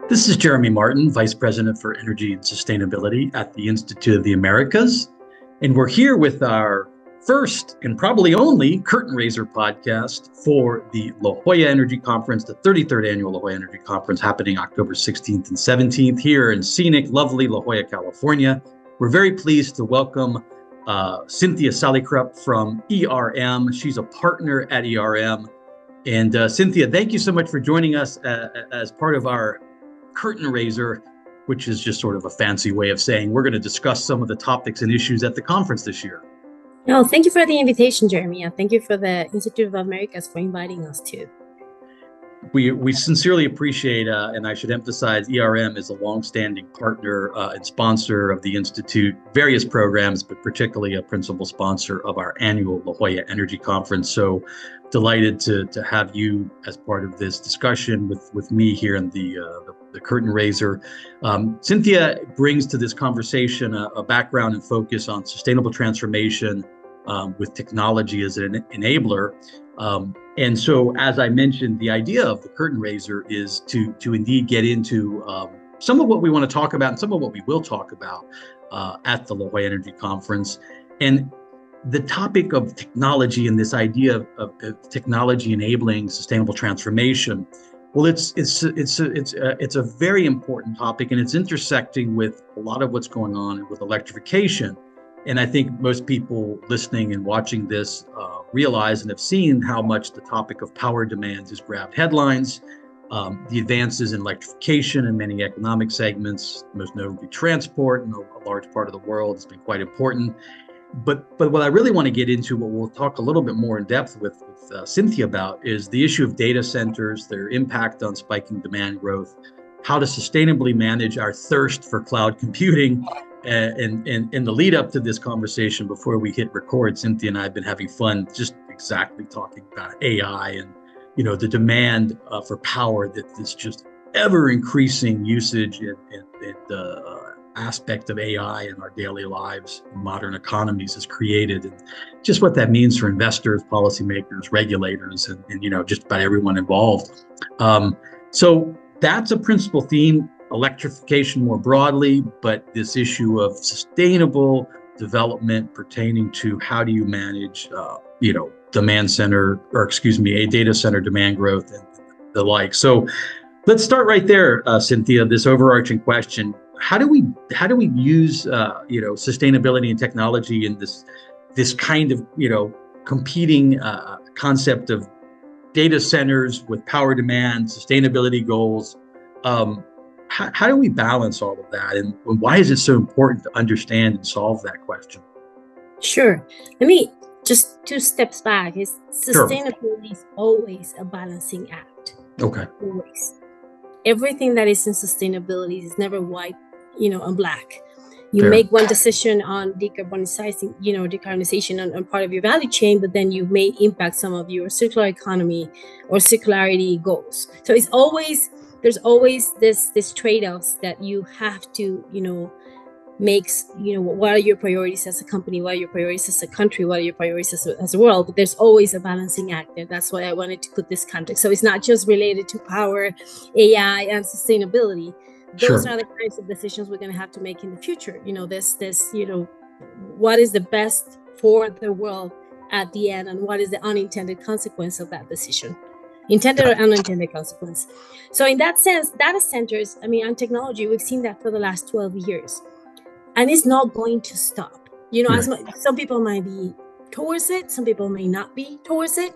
This is Jeremy Martin, Vice President for Energy and Sustainability at the Institute of the Americas. And we're here with our first and probably only curtain raiser podcast for the La Jolla Energy Conference, the 33rd Annual La Jolla Energy Conference happening October 16th and 17th here in scenic, lovely La Jolla, California. We're very pleased to welcome Cynthia Salicrup from ERM. She's a partner at ERM. And Cynthia, thank you so much for joining us as part of our curtain raiser, which is just sort of a fancy way of saying we're going to discuss some of the topics and issues at the conference this year. No, thank you for the invitation, Jeremy. And thank you for the Institute of Americas for inviting us too. We sincerely appreciate, and I should emphasize, ERM is a longstanding partner and sponsor of the Institute, various programs, but particularly a principal sponsor of our annual La Jolla Energy Conference. So delighted to have you as part of this discussion with me here in the curtain raiser. Cynthia brings to this conversation a background and focus on sustainable transformation with technology as an enabler. And so, as I mentioned, the idea of the curtain raiser is to indeed get into some of what we want to talk about and some of what we will talk about at the La Jolla Energy Conference. And the topic of technology and this idea of technology enabling sustainable transformation, well, it's a very important topic, and it's intersecting with a lot of what's going on with electrification. And I think most people listening and watching this realize and have seen how much the topic of power demand has grabbed headlines. The advances in electrification in many economic segments, most notably transport in a large part of the world, has been quite important. But what I really want to get into, what we'll talk a little bit more in depth with Cynthia about, is the issue of data centers, their impact on spiking demand growth, how to sustainably manage our thirst for cloud computing. And in the lead up to this conversation, before we hit record, Cynthia and I have been having fun just exactly talking about AI and, the demand for power that this just ever increasing usage and aspect of AI in our daily lives, modern economies has created, and just what that means for investors, policymakers, regulators, and just about everyone involved. So that's a principal theme. Electrification more broadly, but this issue of sustainable development pertaining to how do you manage, a data center demand growth and the like. So let's start right there, Cynthia. This overarching question: how do we use sustainability and technology in this kind of competing concept of data centers with power demand, sustainability goals? How do we balance all of that, and why is it so important to understand and solve that question? Sure. Let me just 2 steps back. Sustainability is always a balancing act. Okay. Always. Everything that is in sustainability is never white, and black. You Fair. make one decision on decarbonization on part of your value chain, but then you may impact some of your circular economy or circularity goals. So there's always this trade-offs that you have to, makes, what are your priorities as a company? What are your priorities as a country? What are your priorities as a world? But there's always a balancing act there. That's why I wanted to put this context. So it's not just related to power, AI, and sustainability. Those are the kinds of decisions we're going to have to make in the future. What is the best for the world at the end, and what is the unintended consequence of that decision? Intended or unintended consequence. So in that sense, data centers, and technology, we've seen that for the last 12 years. And it's not going to stop. Some people might be towards it, some people may not be towards it.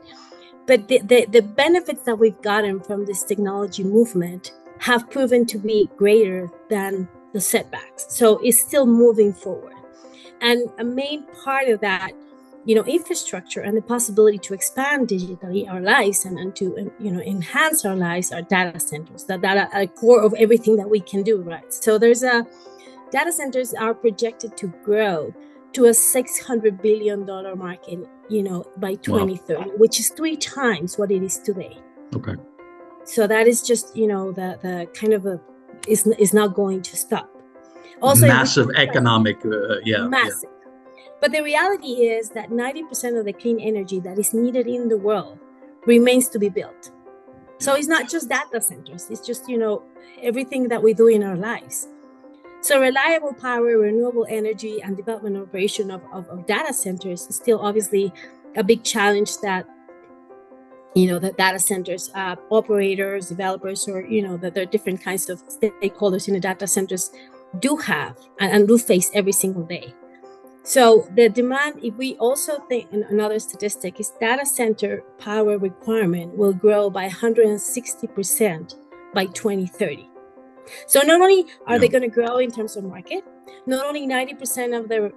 But the benefits that we've gotten from this technology movement have proven to be greater than the setbacks. So it's still moving forward. And a main part of that, infrastructure and the possibility to expand digitally our lives and to enhance our lives are data centers that are at the core of everything that we can do, right? So data centers are projected to grow to a $600 billion market, by 2030, which is 3 times what it is today. Okay. So that is just, the kind of is not going to stop. Also, massive economic, massive. Yeah. But the reality is that 90% of the clean energy that is needed in the world remains to be built. So it's not just data centers, it's just, everything that we do in our lives. So reliable power, renewable energy, and development and operation of data centers is still obviously a big challenge that, the data centers operators, developers, or, that there are different kinds of stakeholders in the data centers do have and do face every single day. So the demand, if we also think another statistic, is data center power requirement will grow by 160% by 2030. So not only are they going to grow in terms of market, not only 90% of their,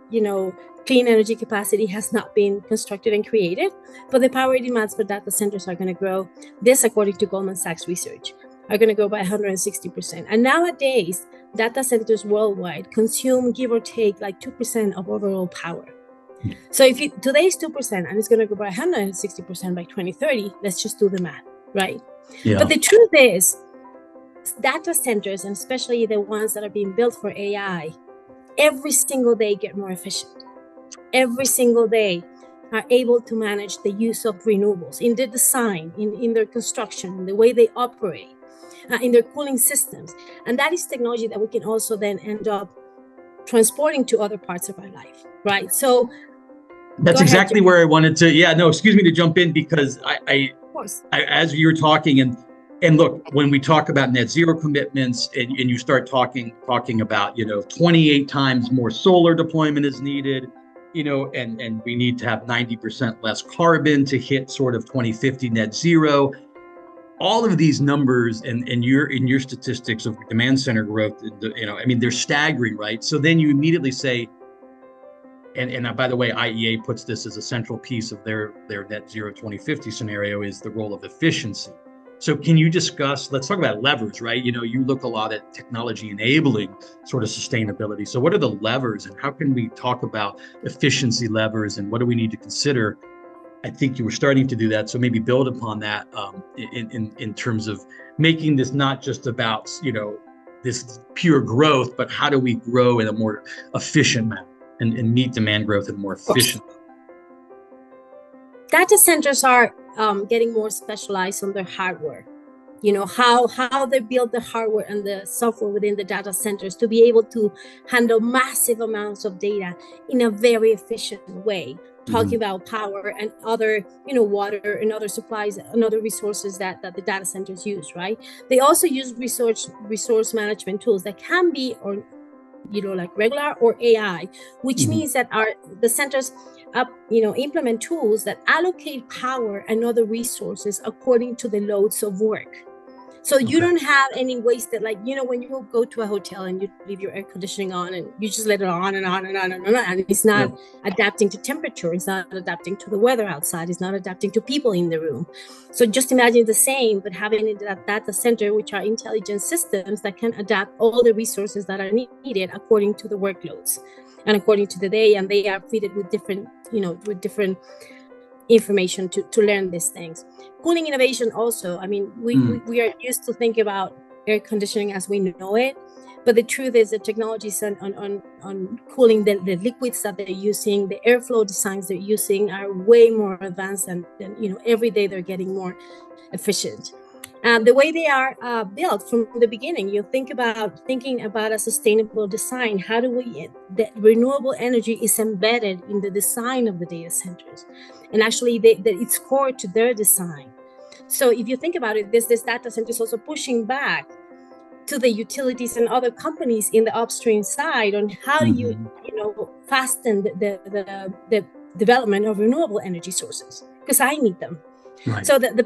clean energy capacity has not been constructed and created, but the power demands for data centers are going to grow. This, according to Goldman Sachs research, are going to grow by 160%. And nowadays, data centers worldwide consume, give or take, like 2% of overall power. So if today's 2% and it's going to go by 160% by 2030, let's just do the math, right? Yeah. But the truth is, data centers, and especially the ones that are being built for AI, every single day get more efficient. Every single day are able to manage the use of renewables in their design, in their construction, in the way they operate, in their cooling systems. And that is technology that we can also then end up transporting to other parts of our life, right? So that's exactly where I wanted to, excuse me to jump in, because I as you're talking, and look, when we talk about net zero commitments and you start talking about, 28 times more solar deployment is needed, and we need to have 90% less carbon to hit sort of 2050 net zero. All of these numbers and your statistics of demand center growth, they're staggering, right? So then you immediately say, and by the way, IEA puts this as a central piece of their net zero 2050 scenario, is the role of efficiency. So can you discuss, let's talk about levers, right? You look a lot at technology enabling sort of sustainability. So what are the levers, and how can we talk about efficiency levers, and what do we need to consider? I think you were starting to do that. So maybe build upon that in terms of making this not just about, this pure growth, but how do we grow in a more efficient manner and meet demand growth in a more efficient manner? Data centers are getting more specialized on their hardware. How they build the hardware and the software within the data centers to be able to handle massive amounts of data in a very efficient way. Talking about power and other, water and other supplies and other resources that the data centers use, right? They also use resource management tools that can be, or like regular or AI, which means that the centers implement tools that allocate power and other resources according to the loads of work. So you don't have any wasted, when you go to a hotel and you leave your air conditioning on and you just let it on and on and on and on, and it's not adapting to temperature, it's not adapting to the weather outside, it's not adapting to people in the room. So just imagine the same, but having in that data center, which are intelligent systems that can adapt all the resources that are needed according to the workloads and according to the day, and they are fitted with different, information to learn these things. Cooling innovation also, we are used to think about air conditioning as we know it, but the truth is the technologies on cooling, the liquids that they're using, the airflow designs they're using are way more advanced, and every day they're getting more efficient. The way they are built from the beginning, you thinking about a sustainable design. How do the renewable energy is embedded in the design of the data centers, and actually it's core to their design. So if you think about it, this data center is also pushing back to the utilities and other companies in the upstream side on how do you fasten the development of renewable energy sources, because I need them. Right. So the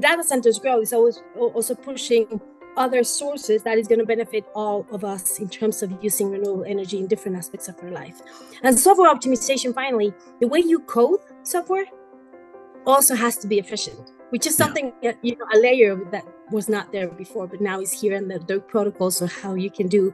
data centers growth is always also pushing other sources that is going to benefit all of us in terms of using renewable energy in different aspects of our life. And software optimization, finally, the way you code software also has to be efficient, which is something a layer that was not there before, but now is here, and the protocols of how you can do,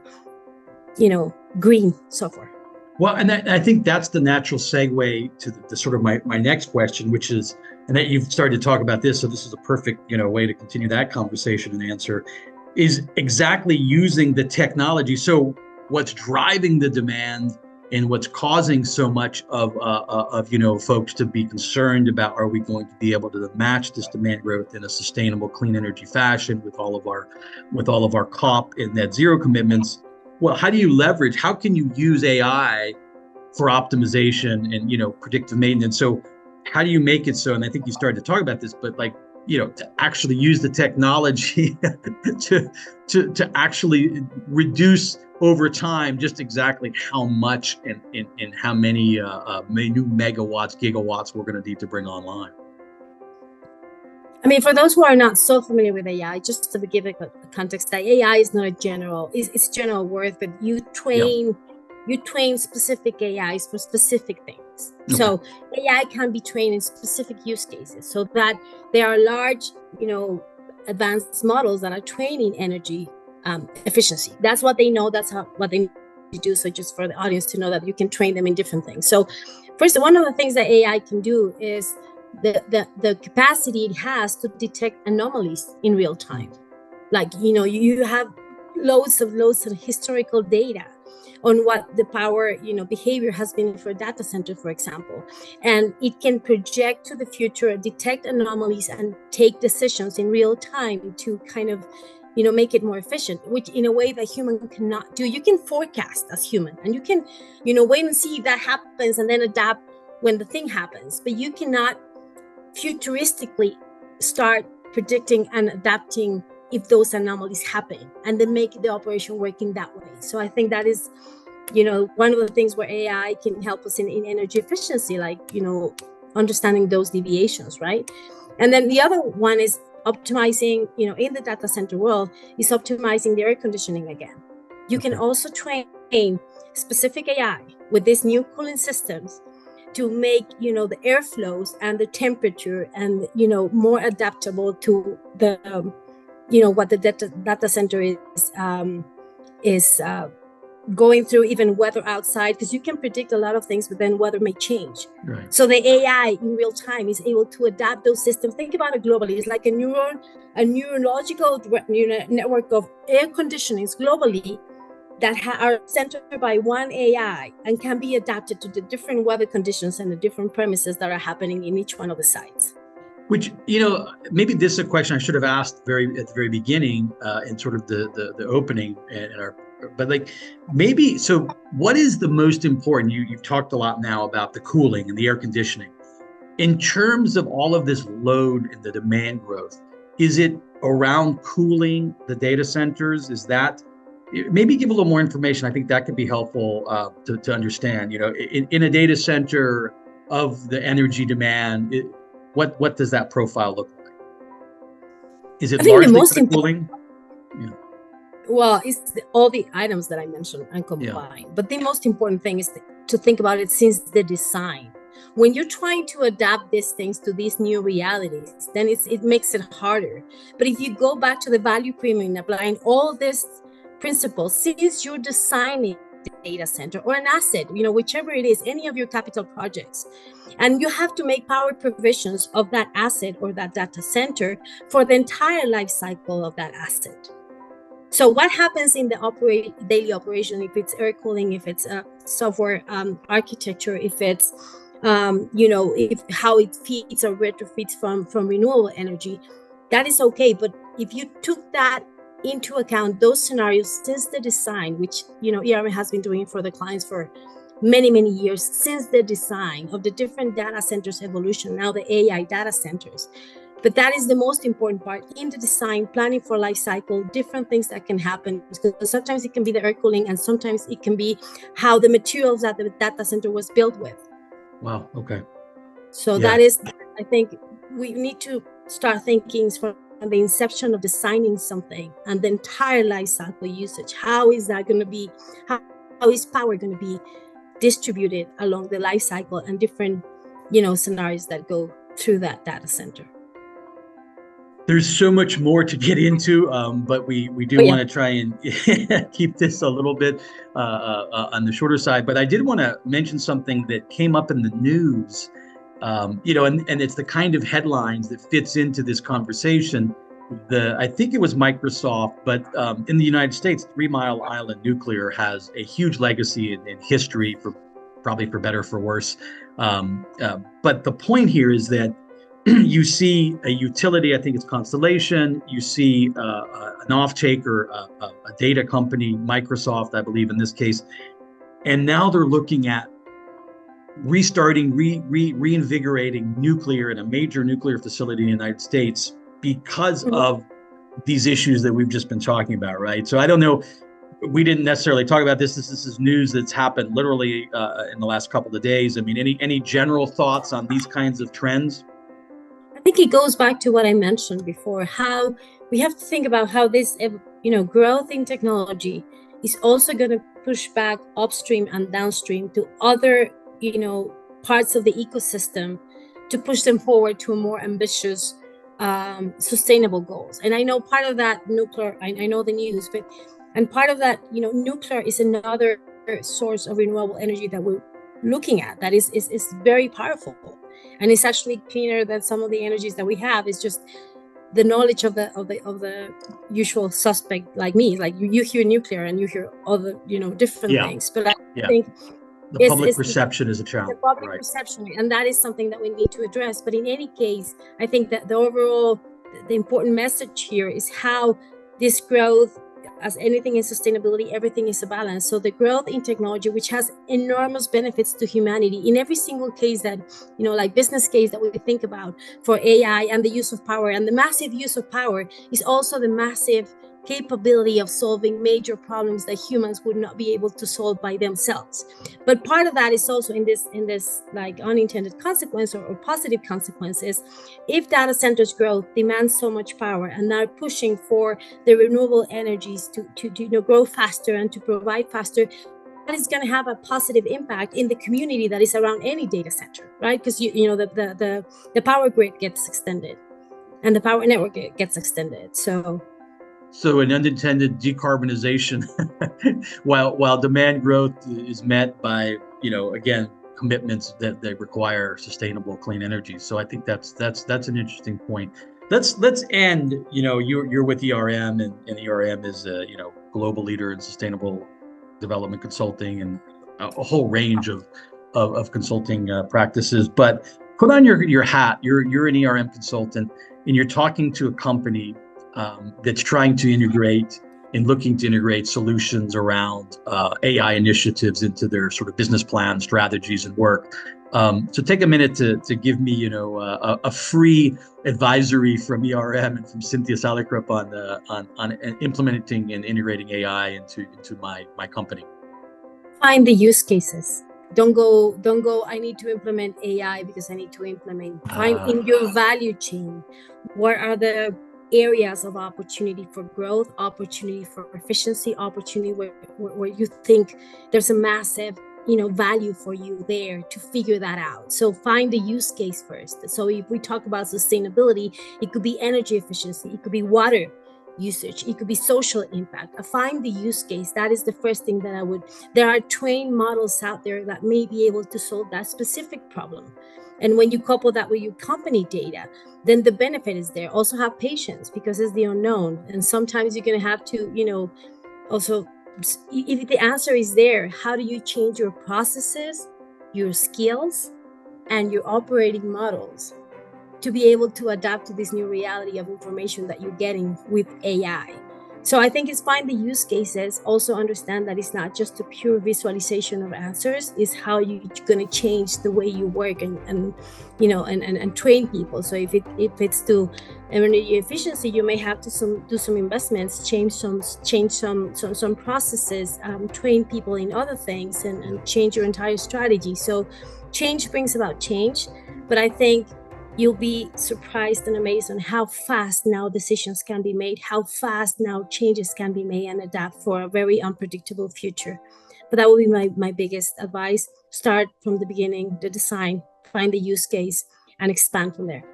green software. Well, and I think that's the natural segue to the sort of my next question, which is, and that you've started to talk about this, so this is a perfect way to continue that conversation and answer, is exactly using the technology. So what's driving the demand and what's causing so much of folks to be concerned about, are we going to be able to match this demand growth in a sustainable, clean energy fashion with all of our COP and net zero commitments? Well, how do you leverage? How can you use AI for optimization and predictive maintenance? So how do you make it so? And I think you started to talk about this, but to actually use the technology to actually reduce over time just exactly how much and how many new megawatts, gigawatts we're going to need to bring online. I mean, for those who are not so familiar with AI, just to give a context, that AI is not a general, it's general word, but you train specific AIs for specific things. Okay. So AI can be trained in specific use cases, so that there are large, advanced models that are training energy efficiency. That's what they know. That's what they need to do. So just for the audience to know that you can train them in different things. So first, one of the things that AI can do is the capacity it has to detect anomalies in real time. You have loads of historical data on what the power, behavior has been for a data center, for example. And it can project to the future, detect anomalies, and take decisions in real time to kind of, make it more efficient, which in a way that human cannot do. You can forecast as human, and you can, wait and see if that happens and then adapt when the thing happens. But you cannot futuristically start predicting and adapting if those anomalies happen, and then make the operation work in that way. So I think that is, one of the things where AI can help us in energy efficiency, understanding those deviations, right? And then the other one is optimizing, in the data center world, is optimizing the air conditioning again. You can also train specific AI with these new cooling systems to make, the airflows and the temperature and, more adaptable to the, what the data center is going through, even weather outside, because you can predict a lot of things, but then weather may change. Right. So the AI in real time is able to adapt those systems. Think about it globally. It's like a neurological network of air conditionings globally that are centered by one AI and can be adapted to the different weather conditions and the different premises that are happening in each one of the sites. Which, maybe this is a question I should have asked at the very beginning in sort of the opening so what is the most important? You've talked a lot now about the cooling and the air conditioning. In terms of all of this load and the demand growth, is it around cooling the data centers? Is that, maybe give a little more information. I think that could be helpful to understand, in a data center of the energy demand, what does that profile look like? Is it largely the cooling? Yeah. Well, it's all the items that I mentioned and combined. Yeah. But the most important thing is to think about it since the design. When you're trying to adapt these things to these new realities, then it makes it harder. But if you go back to the value premium, applying all these principles, since you're designing the data center or an asset, whichever it is, any of your capital projects, and you have to make power provisions of that asset or that data center for the entire life cycle of that asset. So what happens in the daily operation, if it's air cooling, if it's software architecture, if it's, if how it feeds or retrofits from renewable energy, that is okay. But if you took that into account, those scenarios since the design, which, ERM has been doing for the clients for many, many years, since the design of the different data centers evolution, now the AI data centers. But that is the most important part in the design, planning for life cycle, different things that can happen. Because sometimes it can be the air cooling, and sometimes it can be how the materials that the data center was built with. Wow. Okay. So that is, I think we need to start thinking from the inception of designing something and the entire life cycle usage. How is that going to be, how is power going to be distributed along the life cycle and different, scenarios that go through that data center? There's so much more to get into, but we do want to try and keep this a little bit on the shorter side. But I did want to mention something that came up in the news, and it's the kind of headlines that fits into this conversation. I think it was Microsoft, but in the United States, 3 Mile Island Nuclear has a huge legacy in history, for probably for better or for worse. But the point here is that you see a utility, I think it's Constellation, you see an off-taker, a data company, Microsoft, I believe in this case, and now they're looking at restarting, reinvigorating nuclear in a major nuclear facility in the United States because of these issues that we've just been talking about, right? So I don't know, we didn't necessarily talk about this. This is news that's happened literally in the last couple of days. I mean, any general thoughts on these kinds of trends? I think it goes back to what I mentioned before, how we have to think about how this, growth in technology is also going to push back upstream and downstream to other, parts of the ecosystem to push them forward to a more ambitious, sustainable goals. And I know part of that nuclear, I know the news, and part of that, nuclear is another source of renewable energy that we're looking at that is very powerful. And it's actually cleaner than some of the energies that we have. It's just the knowledge of the usual suspect like me. Like you hear nuclear and you hear other, different things. But I think the public perception is a challenge. The public perception, and that is something that we need to address. But in any case, I think that the important message here is how this growth, as anything in sustainability, everything is a balance. So the growth in technology, which has enormous benefits to humanity in every single case that, like business case that we think about for AI and the use of power, and the massive use of power is also the massive capability of solving major problems that humans would not be able to solve by themselves. But part of that is also in this like unintended consequence or positive consequences. If data centers growth demands so much power and they're pushing for the renewable energies to grow faster and to provide faster, that is going to have a positive impact in the community that is around any data center, right? Because the power grid gets extended and the power network gets extended. So an unintended decarbonization, while demand growth is met by, again, commitments that require sustainable clean energy. So I think that's an interesting point. Let's end. You're with ERM, and ERM is a global leader in sustainable development consulting and a whole range of consulting practices. But put on your hat. You're an ERM consultant, and you're talking to a company that's trying to integrate and looking to integrate solutions around AI initiatives into their sort of business plan, strategies, and work. So take a minute to give me, a free advisory from ERM and from Cynthia Salicrup on implementing and integrating AI into my company. Find the use cases. Don't go, I need to implement AI because I need to implement. Find in your value chain, what are the areas of opportunity for growth, opportunity for efficiency, opportunity where you think there's a massive, value for you there to figure that out. So find the use case first. So if we talk about sustainability, it could be energy efficiency, it could be water usage, it could be social impact. Find the use case. That is the first thing that I would. There are trained models out there that may be able to solve that specific problem. And when you couple that with your company data, then the benefit is there. Also have patience because it's the unknown. And sometimes you're going to have to, also, if the answer is there, how do you change your processes, your skills, and your operating models to be able to adapt to this new reality of information that you're getting with AI? So I think it's find the use cases, also understand that it's not just a pure visualization of answers, it's how you're going to change the way you work and train people. So if it's to energy efficiency, you may have to do some investments, change some processes, train people in other things and change your entire strategy. So change brings about change, but I think you'll be surprised and amazed on how fast now decisions can be made, how fast now changes can be made and adapt for a very unpredictable future. But that would be my biggest advice. Start from the beginning, the design, find the use case, and expand from there.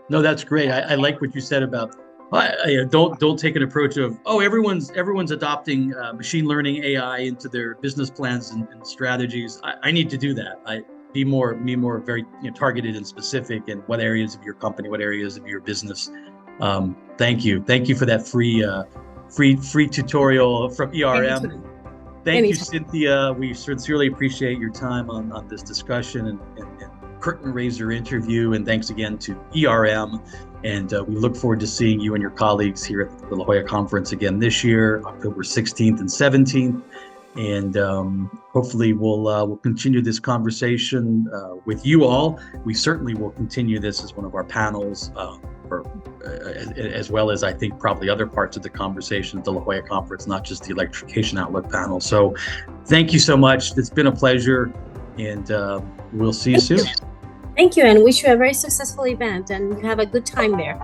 No, that's great. I like what you said about don't take an approach of, everyone's adopting machine learning AI into their business plans and strategies. I need to do that. Be more very targeted and specific in what areas of your company, what areas of your business Thank you for that free tutorial from ERM. Thank you, Cynthia. We sincerely appreciate your time on this discussion and curtain raiser interview. And thanks again to ERM. And we look forward to seeing you and your colleagues here at the La Jolla Conference again this year, October 16th and 17th. And hopefully we'll continue this conversation with you all. We certainly will continue this as one of our panels, as well as I think probably other parts of the conversation at the La Jolla Conference, not just the electrification outlook panel. So thank you so much. It's been a pleasure, and we'll see you soon. Thank you, and wish you a very successful event and have a good time there.